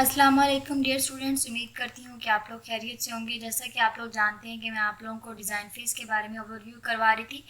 अस्सलाम वालेकुम dear students, उम्मीद करती हूँ कि आप लोग खैरियत से होंगे। जैसा कि आप लोग जानते हैं कि मैं आप लोगों को डिज़ाइन फेज़ के बारे में ओवरव्यू करवा रही थी।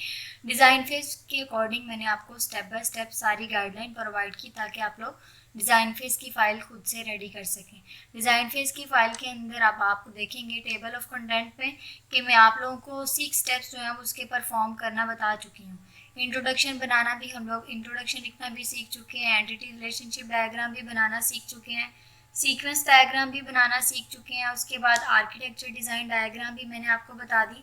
डिज़ाइन फेज़ के अकॉर्डिंग मैंने आपको स्टेप बाय स्टेप सारी गाइडलाइन प्रोवाइड की ताकि आप लोग डिज़ाइन फेज़ की फ़ाइल खुद से रेडी कर सकें। डिज़ाइन फेज़ की फ़ाइल के अंदर आप देखेंगे टेबल ऑफ कंटेंट में कि मैं आप लोगों को 6 स्टेप्स जो हैं उसके परफॉर्म करना बता चुकी हूँ। इंट्रोडक्शन बनाना भी हम लोग इंट्रोडक्शन लिखना भी सीख चुके हैं, एंटिटी रिलेशनशिप डायग्राम भी बनाना सीख चुके हैं, सीक्वेंस डायग्राम भी बनाना सीख चुके हैं। उसके बाद आर्किटेक्चर डिज़ाइन डायग्राम भी मैंने आपको बता दी,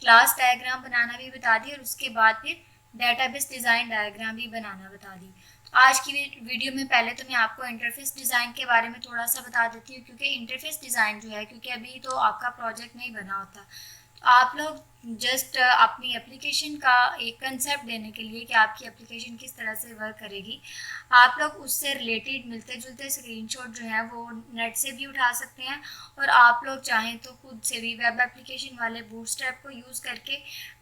क्लास डायग्राम बनाना भी बता दी, और उसके बाद फिर डेटाबेस डिज़ाइन डायग्राम भी बनाना बता दी। तो आज की वीडियो में पहले तो मैं आपको इंटरफेस डिज़ाइन के बारे में थोड़ा सा बता देती हूँ, क्योंकि इंटरफेस डिज़ाइन जो है, क्योंकि अभी तो आपका प्रोजेक्ट नहीं बना होता, तो आप लोग जस्ट अपनी एप्लीकेशन का एक कंसेप्ट देने के लिए कि आपकी एप्लीकेशन किस तरह से वर्क करेगी, आप लोग उससे रिलेटेड मिलते जुलते स्क्रीनशॉट जो है वो नेट से भी उठा सकते हैं, और आप लोग चाहें तो खुद से भी वेब एप्लीकेशन वाले बूटस्ट्रैप को यूज़ करके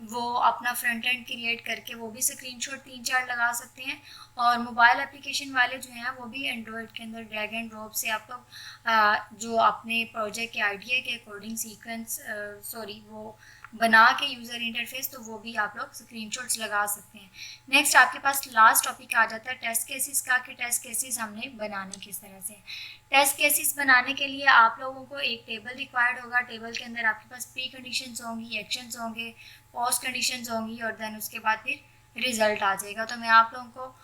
वो अपना फ्रंट एंड क्रिएट करके वो भी स्क्रीनशॉट 3-4 लगा सकते हैं। और मोबाइल एप्लीकेशन वाले जो हैं वो भी एंड्रॉयड के अंदर ड्रैग एंड ड्रॉप से आप लोग जो अपने प्रोजेक्ट के आइडिया के अकॉर्डिंग सीक्वेंस वो बना के यूज़र इंटरफेस, तो वो भी आप लोग स्क्रीनशॉट्स लगा सकते हैं। नेक्स्ट आपके पास लास्ट टॉपिक आ जाता है टेस्ट केसेस का, कि टेस्ट केसेस हमने बनाने किस तरह से। टेस्ट केसेस बनाने के लिए आप लोगों को एक टेबल रिक्वायर्ड होगा। टेबल के अंदर आपके पास प्री कंडीशंस होंगी, एक्शंस होंगे, पोस्ट कंडीशंस होंगी, और देन उसके बाद फिर रिजल्ट आ जाएगा। तो मैं आप लोगों को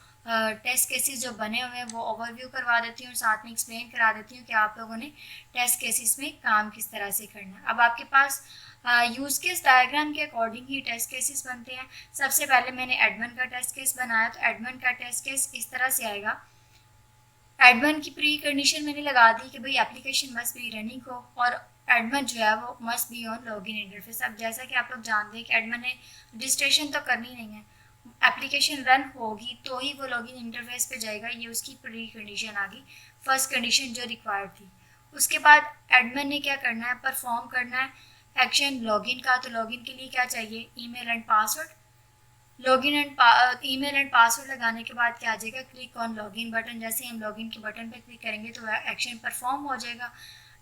टेस्ट केसेस जो बने हुए हैं वो ओवरव्यू करवा देती हूँ और साथ में एक्सप्लेन करा देती हूँ कि आप लोगों ने टेस्ट केसेस में काम किस तरह से करना है। अब आपके पास यूज़ केस डायग्राम के अकॉर्डिंग ही टेस्ट केसेस बनते हैं। सबसे पहले मैंने एडमिन का टेस्ट केस बनाया, तो एडमिन का टेस्ट केस इस तरह से आएगा। एडमिन की प्री कंडीशन मैंने लगा दी कि भाई एप्लीकेशन मस्ट बी रनिंग हो, और एडमिन जो है वो must be on login interface. अब जैसा कि आप लोग जानते हैं कि एडमिन ने रजिस्ट्रेशन तो करनी नहीं है, एप्लीकेशन रन होगी तो ही वो लॉगिन इंटरफेस पे जाएगा। ये उसकी प्री कंडीशन आ गई, फर्स्ट कंडीशन जो रिक्वायर्ड थी। उसके बाद एडमिन ने क्या करना है, परफॉर्म करना है एक्शन लॉगिन का। तो लॉगिन के लिए क्या चाहिए, email and password. Login and email and password लगाने के बाद क्या आ जाएगा, क्लिक ऑन लॉगिन बटन। जैसे हम लॉगिन के बटन पर क्लिक करेंगे तो एक्शन परफॉर्म हो जाएगा,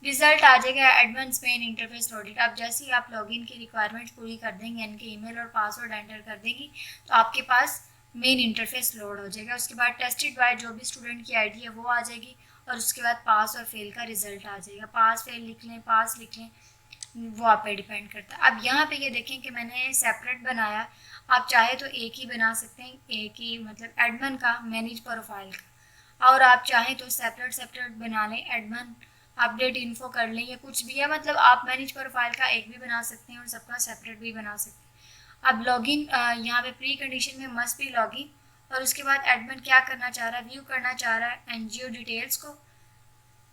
रिजल्ट आ जाएगा एडवांस मेन इंटरफेस लोडेड। अब जैसे ही आप लॉगिन की रिक्वायरमेंट्स पूरी कर देंगे, यानी कि ईमेल और पासवर्ड एंटर कर देंगी, तो आपके पास मेन इंटरफेस लोड हो जाएगा। उसके बाद टेस्टेड बाय जो भी स्टूडेंट की आईडी है वो आ जाएगी, और उसके बाद पास और फेल का रिजल्ट आ जाएगा। पास फेल लिख लें, पास लिख लें, वो आप पे डिपेंड करता है। अब यहाँ पे ये देखें कि मैंने सेपरेट बनाया, आप चाहे तो एक ही बना सकते हैं, एक ही मतलब एडमिन का, मैनेज प्रोफाइल का, और आप चाहें तो सेपरेट सेपरेट बना लें, एडमिन अपडेट इन्फो कर लें, या कुछ भी है, मतलब आप मैनेज प्रोफाइल का एक भी बना सकते हैं और सबका सेपरेट भी बना सकते हैं। अब लॉगिन यहाँ पे प्री कंडीशन में मस्ट बी लॉगिन, और उसके बाद एडमिन क्या करना चाह रहा है, व्यू करना चाह रहा है एनजीओ डिटेल्स को।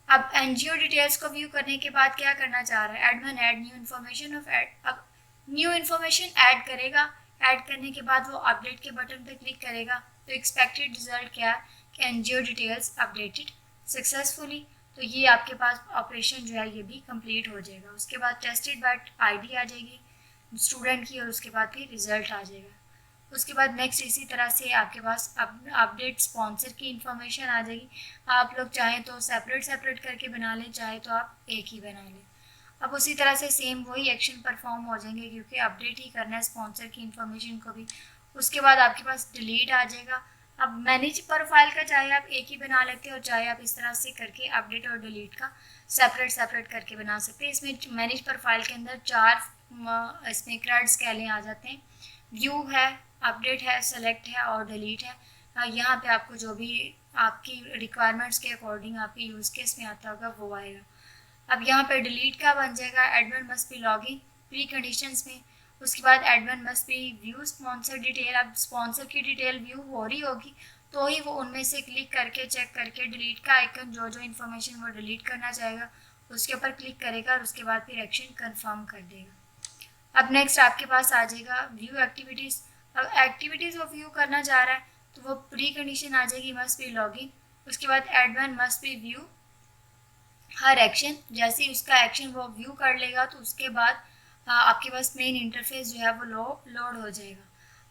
अब एनजीओ डिटेल्स को व्यू करने के बाद क्या करना चाह रहा है, admin add new information of add. अब न्यू इन्फॉर्मेशन ऐड करेगा, ऐड करने के बाद वो अपडेट के बटन पर क्लिक करेगा, तो एक्सपेक्टेड रिजल्ट क्या है कि एनजीओ डिटेल्स अपडेटेड सक्सेसफुली। तो ये आपके पास ऑपरेशन जो है ये भी कंप्लीट हो जाएगा। उसके बाद टेस्टेड बाय आईडी आ जाएगी स्टूडेंट की, और उसके बाद फिर रिजल्ट आ जाएगा। उसके बाद नेक्स्ट इसी तरह से आपके पास अपडेट स्पॉन्सर की इंफॉर्मेशन आ जाएगी। आप लोग चाहें तो सेपरेट सेपरेट करके बना लें, चाहे तो आप एक ही बना लें। अब उसी तरह से सेम वही एक्शन परफॉर्म हो जाएंगे, क्योंकि अपडेट ही करना है स्पॉन्सर की इंफॉर्मेशन को भी। उसके बाद आपके पास डिलीट आ जाएगा। अब मैनेज प्रोफाइल का चाहे आप एक ही बना लेते हो, चाहे आप इस तरह से करके अपडेट और डिलीट का सेपरेट सेपरेट करके बना सकते हैं। इसमें मैनेज प्रोफाइल के अंदर 4 इसमें क्रेडिट्स कहले आ जाते हैं, व्यू है, अपडेट है, सेलेक्ट है और डिलीट है। यहाँ पे आपको जो भी आपकी रिक्वायरमेंट्स के अकॉर्डिंग आपके यूज़ केस में आता होगा वो आएगा। अब यहाँ पे डिलीट का बन जाएगा, admin must B login pre conditions में। उसके बाद admin must be view sponsor detail. अब स्पॉन्सर की डिटेल व्यू हो रही होगी तो ही वो उनमें से क्लिक करके चेक करके डिलीट का आइकन जो जो इन्फॉर्मेशन वो डिलीट करना चाहेगा उसके ऊपर क्लिक करेगा, और उसके बाद फिर एक्शन कन्फर्म कर देगा। अब नेक्स्ट आपके पास आ जाएगा व्यू एक्टिविटीज़। अब एक्टिविटीज़ वो व्यू करना चाह रहा है तो वो प्री कंडीशन आ जाएगी मस्ट बी लॉगिन। उसके बाद एडमिन मस्ट बी व्यू हर एक्शन। जैसे ही उसका एक्शन वो व्यू कर लेगा तो उसके बाद आपके पास मेन इंटरफेस जो है वो लोड हो जाएगा।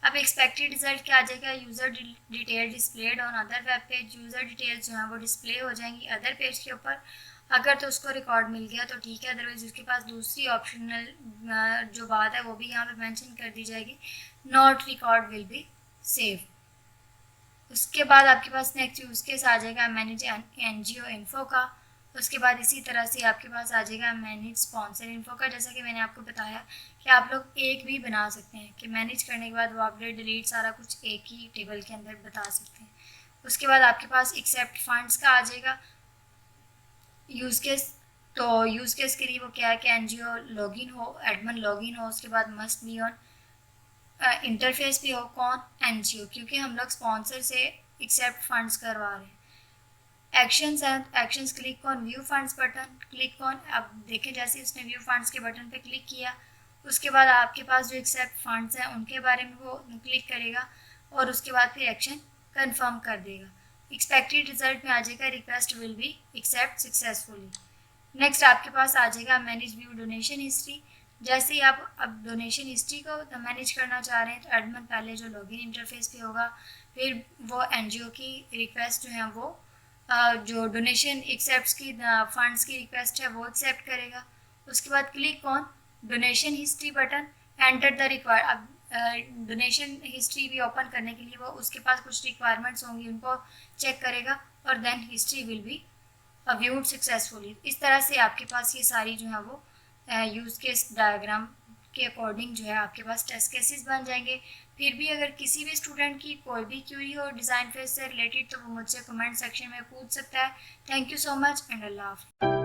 अब एक्सपेक्टेड रिजल्ट क्या आ जाएगा, user detail displayed on other web page. User details जो है वो डिस्प्ले हो जाएंगी अदर पेज के ऊपर। अगर तो उसको रिकॉर्ड मिल गया तो ठीक है, अदरवाइज उसके पास दूसरी ऑप्शनल जो बात है वो भी यहाँ पे मेंशन कर दी जाएगी, not record will be save. उसके बाद आपके पास नेक्स्ट यूज़ केस आ जाएगा मैनेज एनजीओ इन्फो का। उसके बाद इसी तरह से आपके पास आ जाएगा मैनेज स्पॉन्सर इन्फो का। जैसा कि मैंने आपको बताया कि आप लोग एक भी बना सकते हैं कि मैनेज करने के बाद वो अपडेट डिलीट सारा कुछ एक ही टेबल के अंदर बता सकते हैं। उसके बाद आपके पास एक्सेप्ट फंड्स का आ जाएगा यूज़ केस। तो यूज़ केस के लिए वो क्या है कि एनजीओ लॉगिन हो, एडमिन लॉगिन हो, उसके बाद मस्ट बी ऑन इंटरफेस भी हो कौन, एनजीओ, क्योंकि हम लोग स्पॉन्सर से एक्सेप्ट फंड्स करवा रहे हैं। एक्शंस हैं, actions click on view funds button, click on, अब देखें जैसे उसने व्यू फंड्स के बटन पे क्लिक किया उसके बाद आपके पास जो एक्सेप्ट फंड्स हैं उनके बारे में वो क्लिक करेगा और उसके बाद फिर एक्शन कंफर्म कर देगा। एक्सपेक्टेड रिजल्ट में आ जाएगा request will be accept successfully. Next आपके पास आ जाएगा मैनेज व्यू डोनेशन हिस्ट्री। जैसे ही आप अब डोनेशन हिस्ट्री को मैनेज करना चाह रहे हैं तो एडमिन पहले जो लॉगिन इंटरफेस पे होगा, फिर वो एनजीओ की रिक्वेस्ट जो है वो जो डोनेशन एक्सेप्ट की फंड्स की रिक्वेस्ट है वो एक्सेप्ट करेगा। उसके बाद click on donation history button, enter the require. अब डोनेशन हिस्ट्री भी ओपन करने के लिए वो उसके पास कुछ रिक्वायरमेंट्स होंगी, उनको चेक करेगा और then history will be viewed successfully. इस तरह से आपके पास ये सारी जो है वो यूज़ केस डायग्राम के अकॉर्डिंग जो है आपके पास टेस्ट केसेस बन जाएंगे। फिर भी अगर किसी भी स्टूडेंट की कोई भी क्यूरी हो डिज़ाइन फेज से रिलेटेड तो वो मुझसे कमेंट सेक्शन में पूछ सकता है। Thank you so much and अल्लाह हाफ़िज़।